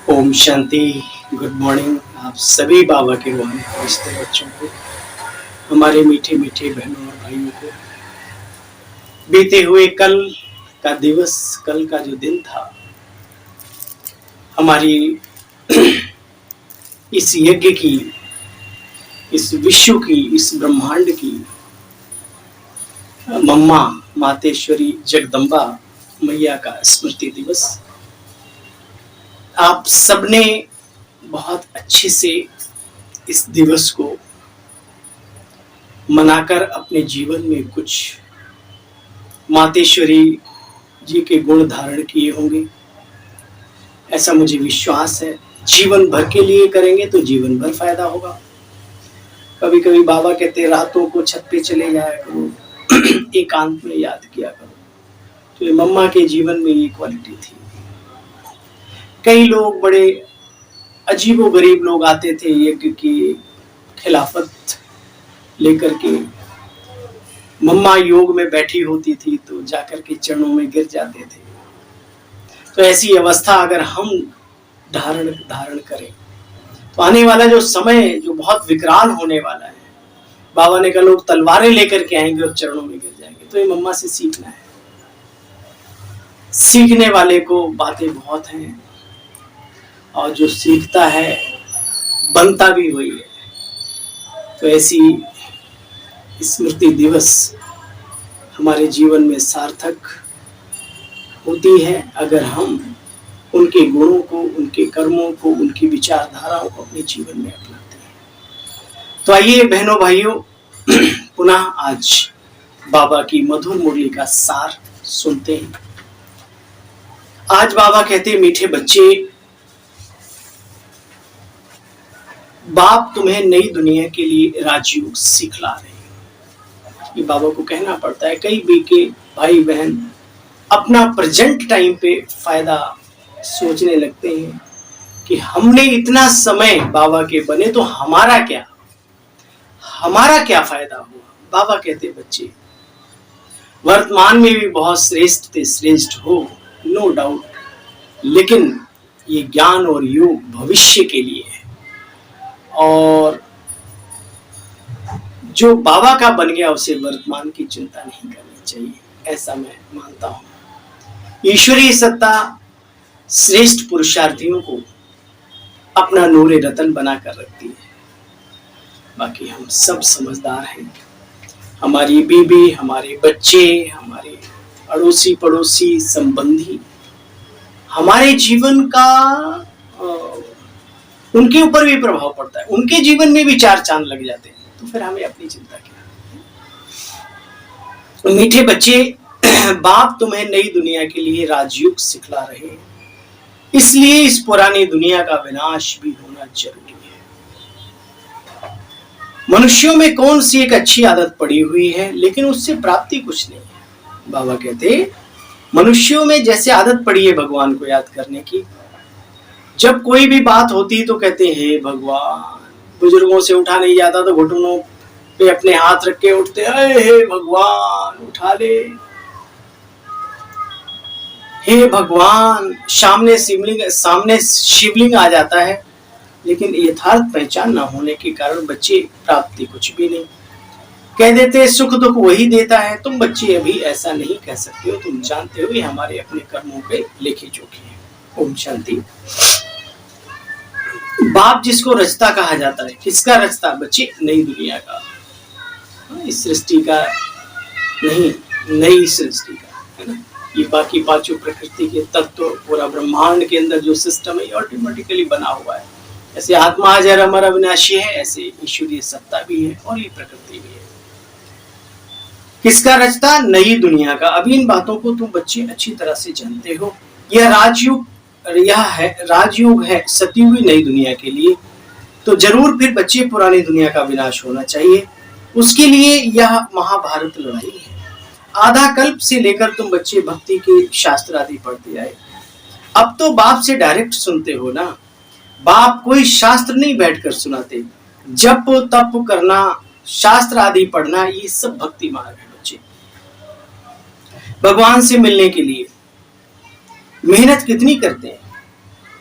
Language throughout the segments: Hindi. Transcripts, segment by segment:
ओम शांति। गुड मॉर्निंग आप सभी बाबा के रूहानी फरिश्ते बच्चों को, हमारे मीठे मीठे बहनों और भाइयों को। बीते हुए कल का दिवस, कल का जो दिन था, हमारी इस यज्ञ की, इस विश्व की, इस ब्रह्मांड की मम्मा मातेश्वरी जगदम्बा मैया का स्मृति दिवस। आप सबने बहुत अच्छे से इस दिवस को मनाकर अपने जीवन में कुछ मातेश्वरी जी के गुण धारण किए होंगे, ऐसा मुझे विश्वास है। जीवन भर के लिए करेंगे तो जीवन भर फायदा होगा। कभी कभी बाबा कहते रातों को छत पे चले जाया करो, एकांत में याद किया करो। तो ये मम्मा के जीवन में ये क्वालिटी थी। कई लोग, बड़े अजीबो गरीब लोग आते थे यज्ञ की खिलाफत लेकर के। मम्मा योग में बैठी होती थी तो जाकर के चरणों में गिर जाते थे। तो ऐसी अवस्था अगर हम धारण करें तो आने वाला जो समय जो बहुत विकराल होने वाला है, बाबा ने कहा लोग तलवारें लेकर के आएंगे और चरणों में गिर जाएंगे। तो ये मम्मा से सीखना है। सीखने वाले को बातें बहुत हैं और जो सीखता है बनता भी वही है। तो ऐसी स्मृति दिवस हमारे जीवन में सार्थक होती है अगर हम उनके गुणों को, उनके कर्मों को, उनकी विचारधाराओं को अपने जीवन में अपनाते हैं। तो आइए बहनों भाइयों, पुनः आज बाबा की मधुर मुरली का सार सुनते हैं। आज बाबा कहते, मीठे बच्चे, बाप तुम्हें नई दुनिया के लिए राजयोग सिखला रहे हैं। ये बाबा को कहना पड़ता है। कई बीके भाई बहन अपना प्रेजेंट टाइम पे फायदा सोचने लगते हैं कि हमने इतना समय बाबा के बने तो हमारा क्या फायदा हुआ। बाबा कहते बच्चे, वर्तमान में भी बहुत श्रेष्ठ थे, श्रेष्ठ हो, नो डाउट, लेकिन ये ज्ञान और योग भविष्य के लिए है। और जो बाबा का बन गया उसे वर्तमान की चिंता नहीं करनी चाहिए, ऐसा मैं मानता हूं। ईश्वरीय सत्ता श्रेष्ठ पुरुषार्थियों को अपना नूरे रतन बनाकर रखती है। बाकी हम सब समझदार हैं। हमारी बीबी, हमारे बच्चे, हमारे अड़ोसी पड़ोसी संबंधी हमारे जीवन का उनके ऊपर भी प्रभाव पड़ता है। उनके जीवन में भी चार चांद लग जाते हैं। तो फिर हमें अपनी चिंता क्या। तो मीठे बच्चे, बाप तुम्हें नई दुनिया के लिए राजयोग सिखला रहे हैं, इसलिए इस पुरानी दुनिया का विनाश भी होना जरूरी है। मनुष्यों में कौन सी एक अच्छी आदत पड़ी हुई है, लेकिन उससे प्राप्ति कुछ नहीं है। बाबा कहते मनुष्यों में जैसे आदत पड़ी है भगवान को याद करने की। जब कोई भी बात होती तो कहते हैं हे भगवान। बुजुर्गों से उठा नहीं जाता तो घुटनों पे अपने हाथ रख के उठते, हे भगवान उठा ले, हे भगवान। सामने शिवलिंग आ जाता है, लेकिन यथार्थ पहचान न होने के कारण बच्चे प्राप्ति कुछ भी नहीं। कह देते सुख दुख वही देता है। तुम बच्चे अभी ऐसा नहीं कह सकते हो, तुम जानते हो ये हमारे अपने कर्मों के लेखे जोखे हैं। ओम शांति। बाप जिसको रचता कहा जाता है, किसका रचता बच्चे? नई दुनिया का, इस सृष्टि का नहीं, नई सृष्टि का, है ना। ये बाकी पांचों प्रकृति के तत्व, पूरा ब्रह्मांड के अंदर जो सिस्टम है ऑटोमेटिकली बना हुआ है। ऐसे आत्मा अजर अमर अविनाशी है, ऐसे ईश्वरीय सत्ता भी है और ये प्रकृति भी है। किसका रचता? नई दुनिया का। अभी इन बातों को तुम बच्चे अच्छी तरह से जानते हो। यह राजयोग है सती हुई नई दुनिया के लिए। तो जरूर फिर बच्चे पुरानी दुनिया का विनाश होना चाहिए। उसके लिए यह महाभारत लड़ाई है। आधा कल्प से लेकर तुम बच्चे भक्ति के शास्त्र आदि पढ़ते आए। अब तो बाप से डायरेक्ट सुनते हो ना। बाप कोई शास्त्र नहीं बैठकर सुनाते। जप तप करना, शास्त्र आदि पढ़ना, ये सब भक्ति मार्ग है बच्चे। भगवान से मिलने के लिए मेहनत कितनी करते हैं।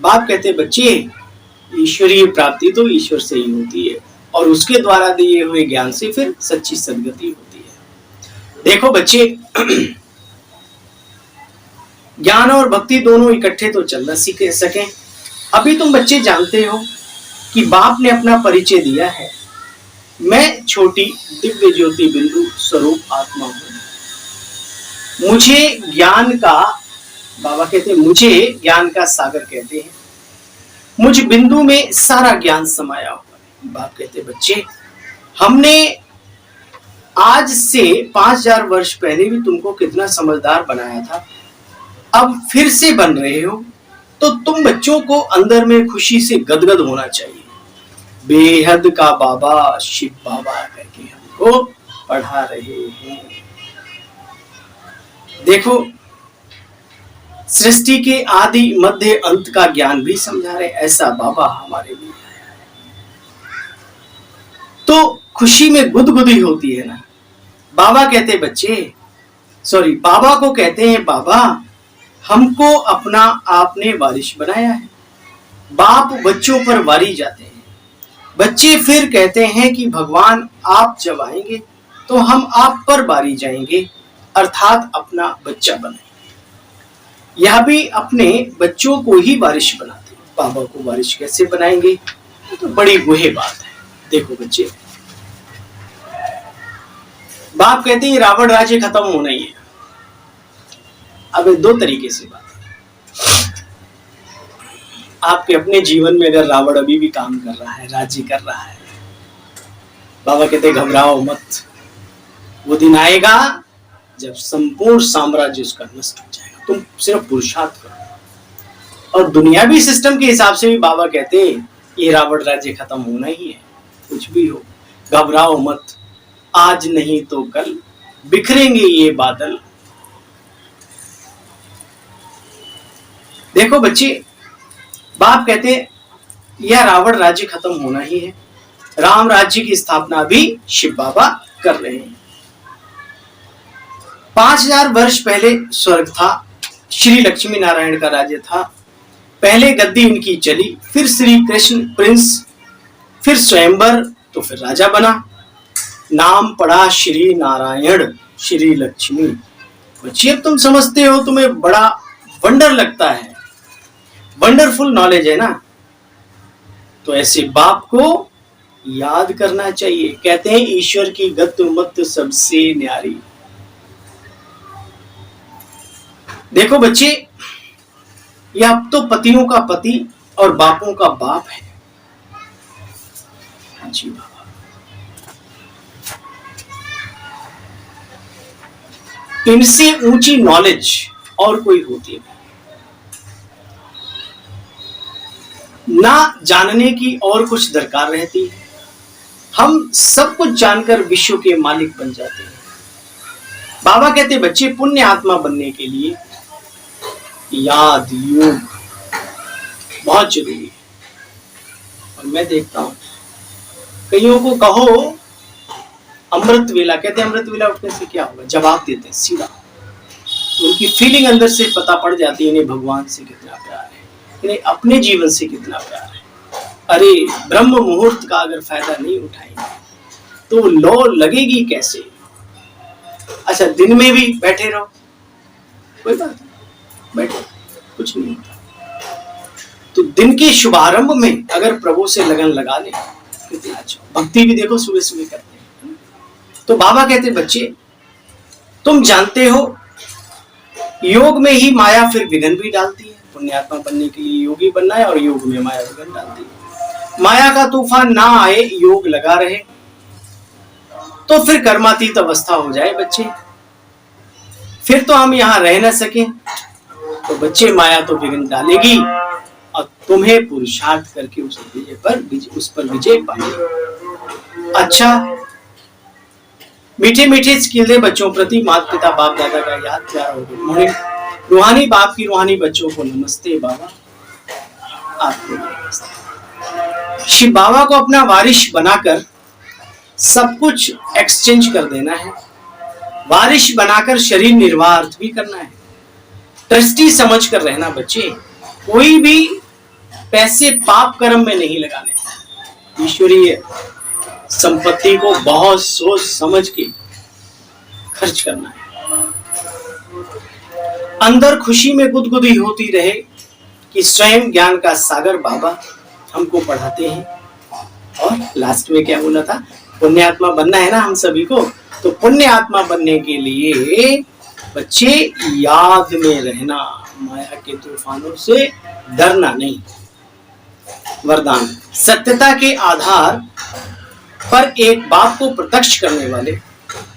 बाप कहते बच्चे, ईश्वरीय प्राप्ति तो ईश्वर से ही होती है और उसके द्वारा दिए हुए ज्ञान से फिर सच्ची सद्गति होती है। देखो बच्चे, ज्ञान और भक्ति दोनों इकट्ठे तो चल न सके। अभी तुम बच्चे जानते हो कि बाप ने अपना परिचय दिया है, मैं छोटी दिव्य ज्योति बिंदु स्वरूप आत्मा हूं। मुझे ज्ञान का, बाबा कहते हैं मुझे ज्ञान का सागर कहते हैं, मुझ बिंदु में सारा ज्ञान समाया हुआ है। बाप कहते बच्चे, हमने आज से 5000 वर्ष पहले भी तुमको कितना समझदार बनाया था, अब फिर से बन रहे हो, तो तुम बच्चों को अंदर में खुशी से गदगद होना चाहिए। बेहद का बाबा शिव बाबा करके हमको पढ़ा रहे हैं। देखो, सृष्टि के आदि मध्य अंत का ज्ञान भी समझा रहे, ऐसा बाबा हमारे लिए आया है। तो खुशी में गुदगुदी होती है ना। बाबा कहते बच्चे, सॉरी, बाबा को कहते हैं बाबा हमको अपना आपने वारिश बनाया है। बाप बच्चों पर वारी जाते हैं, बच्चे फिर कहते हैं कि भगवान आप जब आएंगे तो हम आप पर बारी जाएंगे, अर्थात अपना बच्चा बनाएंगे। यह भी अपने बच्चों को ही वारिश बनाते हैं। बाबा को वारिश कैसे बनाएंगे, तो बड़ी गुहे बात है। देखो बच्चे, बाप कहते हैं रावण राज्य खत्म होना ही है। अब 2 तरीके से बात है। आपके अपने जीवन में अगर रावण अभी भी काम कर रहा है, राज्य कर रहा है, बाबा कहते घबराओ मत, वो दिन आएगा जब संपूर्ण साम्राज्य उसका नष्ट हो जाएगा। तुम सिर्फ पुरुषार्थ करो। और दुनियावी सिस्टम के हिसाब से भी बाबा कहते ये रावण राज्य खत्म होना ही है। कुछ भी हो, घबराओ मत, आज नहीं तो कल बिखरेंगे ये बादल। देखो बच्चे, बाप कहते यह रावण राज्य खत्म होना ही है, राम राज्य की स्थापना भी शिव बाबा कर रहे हैं। 5000 वर्ष पहले स्वर्ग था, श्री लक्ष्मी नारायण का राज्य था। पहले गद्दी इनकी चली, फिर श्री कृष्ण प्रिंस, फिर स्वयंवर, तो फिर राजा बना। नाम पड़ा श्री नारायण श्री लक्ष्मी। बच्चे, अब तुम समझते हो, तुम्हें बड़ा वंडर लगता है, वंडरफुल नॉलेज है ना। तो ऐसे बाप को याद करना चाहिए। कहते हैं ईश्वर की गत मत सबसे न्यारी। देखो बच्चे, यह अब तो पतियों का पति और बापों का बाप है। जी बाबा, इनसे ऊंची नॉलेज और कोई होती नहीं। ना जानने की और कुछ दरकार रहती है। हम सब कुछ जानकर विश्व के मालिक बन जाते हैं। बाबा कहते बच्चे, पुण्य आत्मा बनने के लिए याद योग बहुत जरूरी है। और मैं देखता हूं कईयों को कहो अमृत वेला, कहते हैं अमृत वेला उठने से क्या होगा, जवाब देते हैं सीधा। तो उनकी फीलिंग अंदर से पता पड़ जाती है इन्हें भगवान से कितना प्यार है, इन्हें अपने जीवन से कितना प्यार है। अरे ब्रह्म मुहूर्त का अगर फायदा नहीं उठाएंगे तो लौ लगेगी कैसे। अच्छा, दिन में भी बैठे रहो, कोई बात नहीं, बैठो, कुछ नहीं होता। तो दिन के शुभारंभ में अगर प्रभु से लगन लगा ले, कितना अच्छा। भक्ति भी देखो सुबह सुबह करते हैं। तो बाबा कहते बच्चे, तुम जानते हो योग में ही माया फिर विघ्न भी डालती है। पुण्यात्मा बनने के लिए योगी बनना है और योग में माया विघ्न डालती है। माया का तूफान ना आए, योग लगा रहे, तो फिर कर्मातीत अवस्था हो जाए बच्चे, फिर तो हम यहाँ रह न सके। तो बच्चे, माया तो विघ्न डालेगी और तुम्हें पुरुषार्थ करके उस पर विजय पाएंगे। अच्छा, मीठे मीठे स्किले बच्चों प्रति माता पिता बाप दादा का याद प्यार हो। Good morning. रूहानी बाप की रूहानी बच्चों को नमस्ते। बाबा आपको नमस्ते। शिव बाबा को अपना वारिश बनाकर सब कुछ एक्सचेंज कर देना है। वारिश बनाकर शरीर निर्वाह भी करना है। ट्रस्टी समझ कर रहना बच्चे। कोई भी पैसे पाप कर्म में नहीं लगाने, ईश्वरीय संपत्ति को बहुत सोच समझ के खर्च करना है। अंदर खुशी में गुदगुदी होती रहे कि स्वयं ज्ञान का सागर बाबा हमको पढ़ाते हैं। और लास्ट में क्या बोला था, पुण्य आत्मा बनना है ना हम सभी को। तो पुण्य आत्मा बनने के लिए बच्चे याद में रहना, माया के तूफानों से डरना नहीं। वरदान, सत्यता के आधार पर एक बात को प्रत्यक्ष करने वाले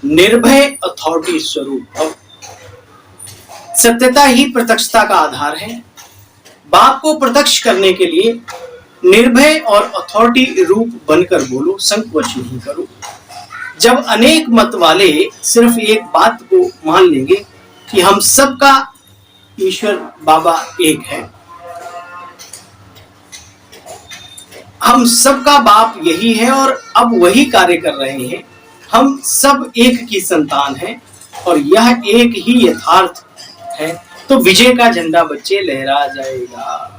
निर्भय अथॉरिटी स्वरूप। सत्यता ही प्रत्यक्षता का आधार है। बाप को प्रत्यक्ष करने के लिए निर्भय और अथॉरिटी रूप बनकर बोलो, संकोच नहीं करो। जब अनेक मत वाले सिर्फ एक बात को मान लेंगे कि हम सबका ईश्वर बाबा एक है, हम सबका बाप यही है और अब वही कार्य कर रहे हैं, हम सब एक की संतान हैं और यह एक ही यथार्थ है, तो विजय का झंडा बच्चे लहरा जाएगा।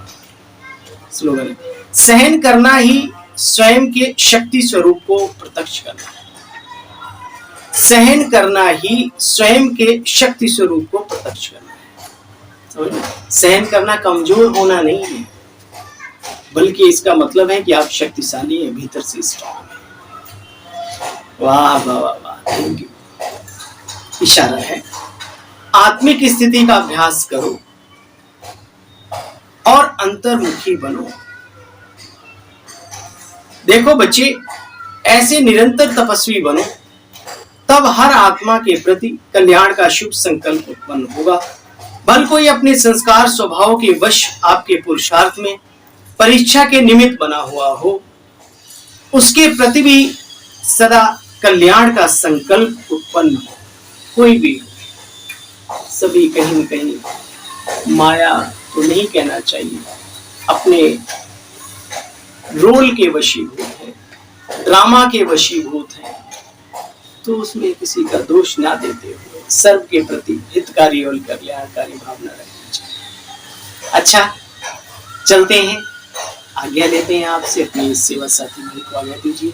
स्लोगन, सहन करना ही स्वयं के शक्ति स्वरूप को प्रत्यक्ष करना है। सहन करना ही स्वयं के शक्ति स्वरूप को प्रत्यक्ष करना है। सहन करना कमजोर होना नहीं है, बल्कि इसका मतलब है कि आप शक्तिशाली हैं, भीतर से स्ट्रॉन्ग हैं। वाह वाह वाह, थैंक यू। इशारा है, आत्मिक स्थिति का अभ्यास करो और अंतर्मुखी बनो। देखो बच्चे, ऐसे निरंतर तपस्वी बनो, तब हर आत्मा के प्रति कल्याण का शुभ संकल्प उत्पन्न होगा। भल कोई अपने संस्कार स्वभाव के वश आपके पुरुषार्थ में परीक्षा के निमित्त बना हुआ हो, उसके प्रति भी सदा कल्याण का संकल्प उत्पन्न हो। कोई भी, सभी कहीं न कहीं माया तो नहीं कहना चाहिए, अपने रोल के वशीभूत है, ड्रामा के वशीभूत है, तो उसमें किसी का दोष ना देते हुए सर्व के प्रति हितकारी और कल्याणकारी भावना रखनी चाहिए। अच्छा, चलते हैं, आज्ञा लेते हैं आपसे। अपने इस सेवा साथी भाई को आज्ञा दीजिए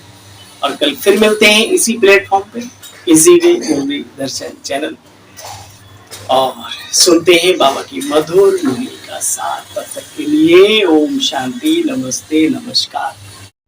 और कल फिर मिलते हैं इसी प्लेटफॉर्म पे, इसी वे मुरली दर्शन चैनल, और सुनते हैं बाबा की मधुर मुरली का साथ। तब तक के लिए ओम शांति, नमस्ते, नमस्कार।